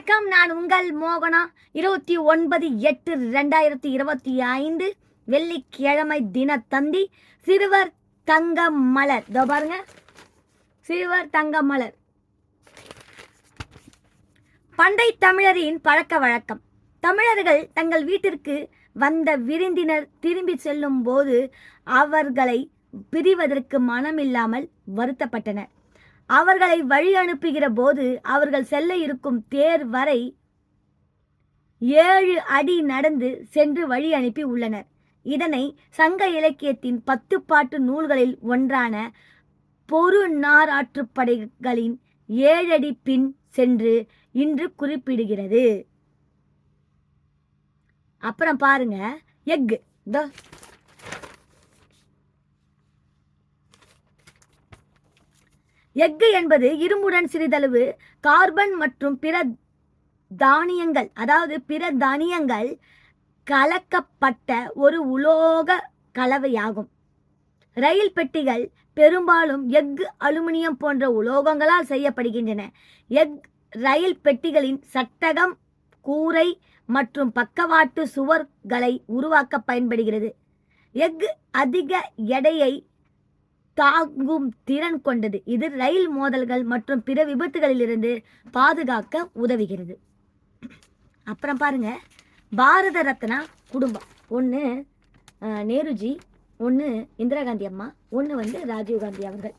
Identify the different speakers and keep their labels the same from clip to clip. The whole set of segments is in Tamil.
Speaker 1: வணக்கம், நான் உங்கள் மோகனா. 29/8/2025 வெள்ளிக்கிழமை தினத்தந்தி. சிறுவர் தங்க மலர். இதோ பாருங்க, சிறுவர் தங்க மலர். பண்டை தமிழரின் பழக்க வழக்கம். தமிழர்கள் தங்கள் வீட்டிற்கு வந்த விருந்தினர் திரும்பி செல்லும் போது அவர்களை பிரிவதற்கு மனமில்லாமல் வருத்தப்பட்டனர். அவர்களை வழி அனுப்புகிற போது அவர்கள் செல்ல இருக்கும் தேர் வரை 7 அடி நடந்து சென்று வழி அனுப்பி உள்ளனர். இதனை சங்க இலக்கியத்தின் 10 பாட்டு நூல்களில் ஒன்றான பொருநாராற்றுப்படைகளின் 7 அடி பின் சென்று இன்று குறிப்பிடுகிறது. அப்புறம் பாருங்க, எக். எஃகு என்பது இரும்புடன் சிறிதளவு கார்பன் மற்றும் பிற தானியங்கள் கலக்கப்பட்ட ஒரு உலோக கலவையாகும். ரயில் பெட்டிகள் பெரும்பாலும் எஃகு, அலுமினியம் போன்ற உலோகங்களால் செய்யப்படுகின்றன. ரயில் பெட்டிகளின் சட்டகம், கூரை மற்றும் பக்கவாட்டு சுவர்களை உருவாக்க பயன்படுகிறது. எஃகு அதிக எடையை தாங்கும் திறன் கொண்டது. இது ரயில் மோதல்கள் மற்றும் பிற விபத்துகளிலிருந்து பாதுகாக்க உதவுகிறது. அப்புறம் பாருங்க, பாரத ரத்னா குடும்பம். ஒன்று நேருஜி, ஒன்று இந்திரா காந்தி அம்மா, ஒன்று ராஜீவ்காந்தி அவர்கள்.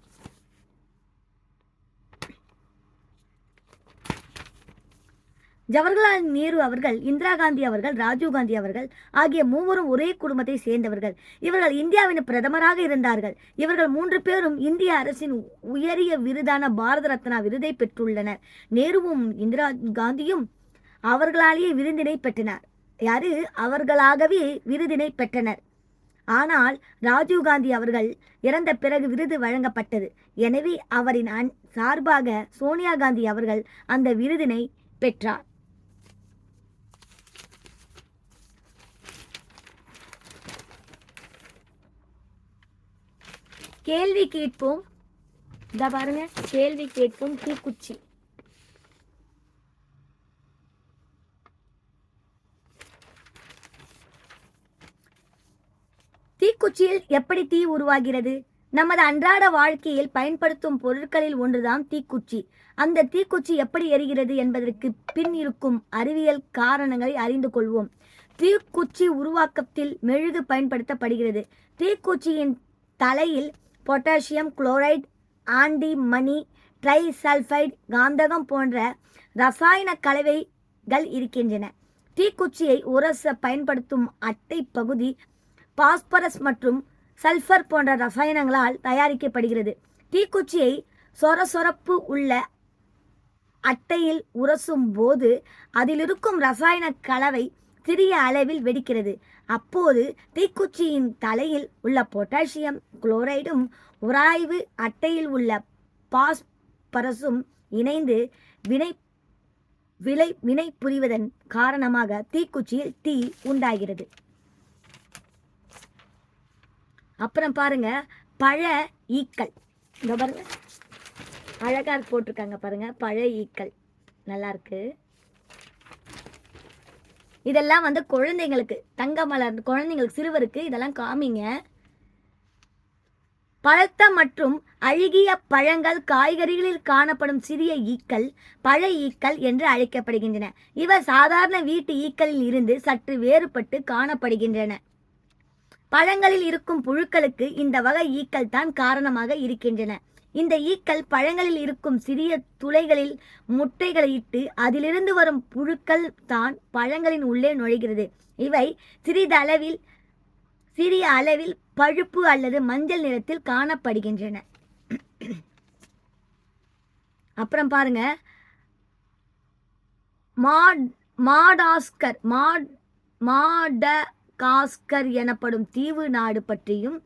Speaker 1: ஜவஹர்லால் நேரு அவர்கள், இந்திரா காந்தி அவர்கள், ராஜீவ்காந்தி அவர்கள் ஆகிய மூவரும் ஒரே குடும்பத்தை சேர்ந்தவர்கள். இவர்கள் இந்தியாவின் பிரதமராக இருந்தார்கள். இவர்கள் 3 பேரும் இந்திய அரசின் உயரிய விருதான பாரத ரத்னா விருதை பெற்றுள்ளனர். நேருவும் இந்திரா காந்தியும் அவர்களாலேயே விருதினை பெற்றனர். அவர்களாகவே விருதினை பெற்றனர். ஆனால் ராஜீவ்காந்தி அவர்கள் இறந்த பிறகு விருது வழங்கப்பட்டது. எனவே அவரின் சார்பாக சோனியா காந்தி அவர்கள் அந்த விருதினை பெற்றார். கேள்வி கேட்போம். இத பாருங்க, கேள்வி கேட்போம். தீக்குச்சி. தீக்குச்சியில் எப்படி தீ உருவாகிறது? நமது அன்றாட வாழ்க்கையில் பயன்படுத்தும் பொருட்களில் ஒன்றுதான் தீக்குச்சி. அந்த தீக்குச்சி எப்படி எரிகிறது என்பதற்கு பின் இருக்கும் அறிவியல் காரணங்களை அறிந்து கொள்வோம். தீக்குச்சி உருவாக்கத்தில் மெழுகு பயன்படுத்தப்படுகிறது. தீக்குச்சியின் தலையில் பொட்டாசியம் குளோரைடு, ஆன்டிமனி, ட்ரைசல்ஃபைடு, காந்தகம் போன்ற ரசாயன கலவைகள் இருக்கின்றன. தீக்குச்சியை உரச பயன்படுத்தும் அட்டை பகுதி பாஸ்பரஸ் மற்றும் சல்ஃபர் போன்ற ரசாயனங்களால் தயாரிக்கப்படுகிறது. தீக்குச்சியை சொரசொரப்பு உள்ள அட்டையில் உரசும் போது அதில் இருக்கும் ரசாயன கலவை சிறிய அளவில் வெடிக்கிறது. அப்போது தீக்குச்சியின் தலையில் உள்ள பொட்டாசியம் குளோரைடும் உராய்வு அட்டையில் உள்ள பாஸ்பரஸும் இணைந்து வினை புரிவதன் காரணமாக தீக்குச்சியில் தீ உண்டாகிறது. அப்புறம் பாருங்க, பழ ஈக்கள். இங்க பாருங்க, அழகா போட்டிருக்காங்க பாருங்க, பழ ஈக்கள். நல்லா இருக்கு. இதெல்லாம் குழந்தைங்களுக்கு, தங்கமலர் குழந்தைங்களுக்கு, சிறுவருக்கு இதெல்லாம் காமிங்க. பழுத்த மற்றும் அழுகிய பழங்கள், காய்கறிகளில் காணப்படும் சிறிய ஈக்கள் பழ ஈக்கள் என்று அழைக்கப்படுகின்றன. இவை சாதாரண வீட்டு ஈக்களில் இருந்து சற்று வேறுபட்டு காணப்படுகின்றன. பழங்களில் இருக்கும் புழுக்களுக்கு இந்த வகை ஈக்கள் தான் காரணமாக இருக்கின்றன. இந்த ஈக்கள் பழங்களில் இருக்கும் சிறிய துளைகளில் முட்டைகளை இட்டு அதிலிருந்து வரும் புழுக்கள் தான் பழங்களின் உள்ளே நுழைகிறது. இவை சிறிய அளவில் பழுப்பு அல்லது மஞ்சள் நிறத்தில் காணப்படுகின்றன. அப்புறம் பாருங்க, மாடகாஸ்கர் எனப்படும் தீவு நாடு பற்றியும்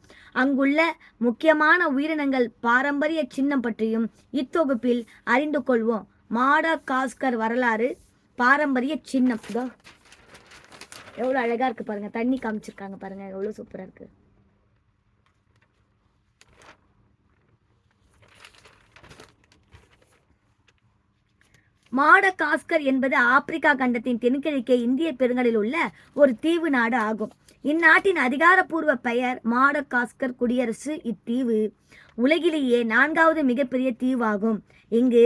Speaker 1: அங்குள்ள முக்கியமான உயிரினங்கள் பாரம்பரிய சின்னம் பற்றியும் இத்தொகுப்பில் அறிந்து கொள்வோம். மாடகாஸ்கர் வரலாறு, பாரம்பரிய சின்னம். எவ்வளோ அழகா இருக்கு பாருங்க, தண்ணி காமிச்சிருக்காங்க பாருங்க, எவ்வளோ சூப்பரா இருக்கு. மாடகாஸ்கர் என்பது ஆப்பிரிக்கா கண்டத்தின் தென்கிழக்கே இந்திய பெருங்கடலில் உள்ள ஒரு தீவு நாடு ஆகும். இந்நாட்டின் அதிகாரப்பூர்வ பெயர் மாடகாஸ்கர் குடியரசு. இத்தீவு உலகிலேயே 4வது மிகப்பெரிய தீவாகும். இங்கு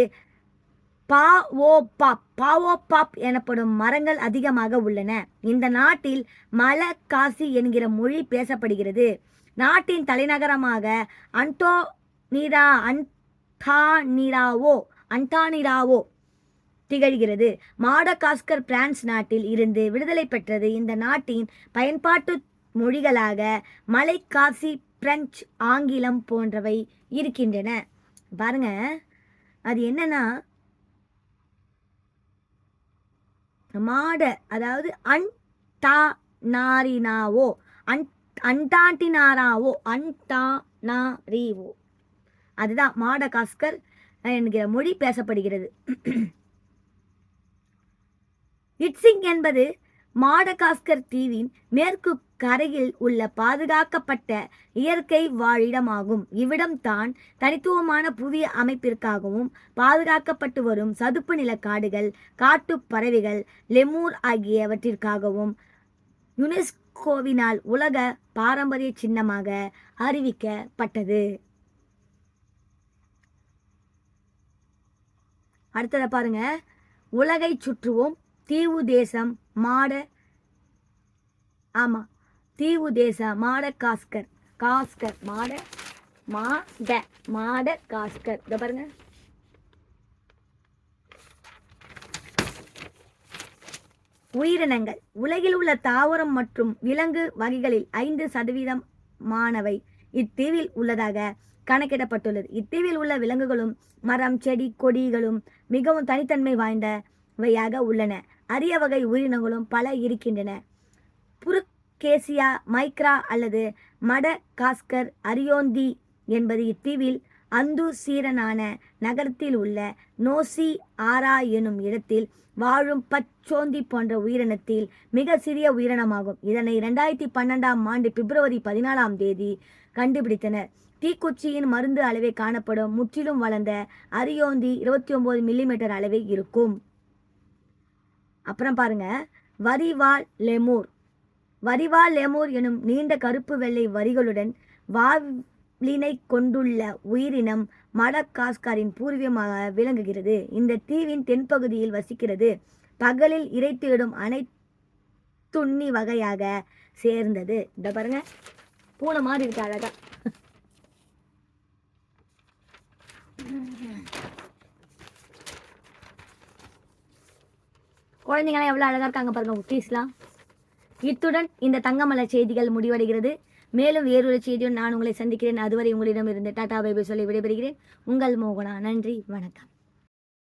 Speaker 1: பாவோபாப் எனப்படும் மரங்கள் அதிகமாக உள்ளன. இந்த நாட்டில் மலகாசி என்கிற மொழி பேசப்படுகிறது. நாட்டின் தலைநகரமாக அன்டானிராவோ திகழ்கிறது. மாடகாஸ்கர் பிரான்ஸ் நாட்டில் இருந்து விடுதலை பெற்றது. இந்த நாட்டின் பயன்பாட்டு மொழிகளாக மலைக்காசி, பிரெஞ்சு, ஆங்கிலம் போன்றவை இருக்கின்றன. பாருங்க, அது என்னன்னா அதாவது அண்டானாரிவோ அதுதான் மாடகாஸ்கர் என்கிற மொழி பேசப்படுகிறது. இட்சிங் என்பது மாடகாஸ்கர் தீவின் மேற்கு கரையில் உள்ள பாதுகாக்கப்பட்ட இயற்கை வாழிடமாகும். இவ்விடம் தான் தனித்துவமான புவிய அமைப்பிற்காகவும் பாதுகாக்கப்பட்டு வரும் சதுப்பு நில காடுகள், காட்டு பறவைகள், லெமூர் ஆகியவற்றிற்காகவும் யுனெஸ்கோவினால் உலக பாரம்பரிய சின்னமாக அறிவிக்கப்பட்டது. அடுத்தத பாருங்க, உலகை சுற்றுவோம். தீவு தேசம் மாடகாஸ்கர். மாடகாஸ்கர் இத பாருங்க. உயிரினங்கள். உலகில் உள்ள தாவரம் மற்றும் விலங்கு வகைகளில் 5% இத்தீவில் உள்ளதாக கணக்கிடப்பட்டுள்ளது. இத்தீவில் உள்ள விலங்குகளும் மரம், செடி, கொடிகளும் மிகவும் தனித்தன்மை வாய்ந்தவையாக உள்ளன. அரிய வகை உயிரினங்களும் பல இருக்கின்றன. புருக்கேசியா மைக்ரா அல்லது மடகாஸ்கர் அரியோந்தி என்பது இத்தீவில் அந்துசீரனான நகரத்தில் உள்ள நோசி ஆரா எனும் இடத்தில் வாழும் பச்சோந்தி போன்ற உயிரினத்தில் மிக சிறிய உயிரினமாகும். இதனை 2012ஆம் ஆண்டு பிப்ரவரி 14ஆம் தேதி கண்டுபிடித்தனர். தீக்குச்சியின் மருந்து அளவே காணப்படும். முற்றிலும் வளர்ந்த அரியோந்தி 29 மில்லிமீட்டர் அளவே இருக்கும். அப்புறம் பாருங்க, வரிவால் லெமூர் எனும் நீண்ட கருப்பு வெள்ளை வரிகளுடன் வாலினை கொண்டுள்ள உயிரினம் மடகாஸ்கரின் பூர்வீகமாக விளங்குகிறது. இந்த தீவின் தென்பகுதியில் வசிக்கிறது. பகலில் இரை தேடும் அனைத்துண்ணி வகையாக சேர்ந்தது. இந்த பாருங்க, பூனை மாதிரி இருக்கு அழகா. குழந்தைங்களாம் எவ்வளோ அழகாக இருக்காங்க பாருங்க, குட்டீஸ்லாம். இத்துடன் இந்த தங்கமலர் செய்திகள் முடிவடைகிறது. மேலும் வேறொரு செய்தியுடன் நான் உங்களை சந்திக்கிறேன். அதுவரை உங்களிடம் இருந்து டாடா பை பை சொல்லி விடைபெறுகிறேன். உங்கள் மோகனா. நன்றி, வணக்கம்.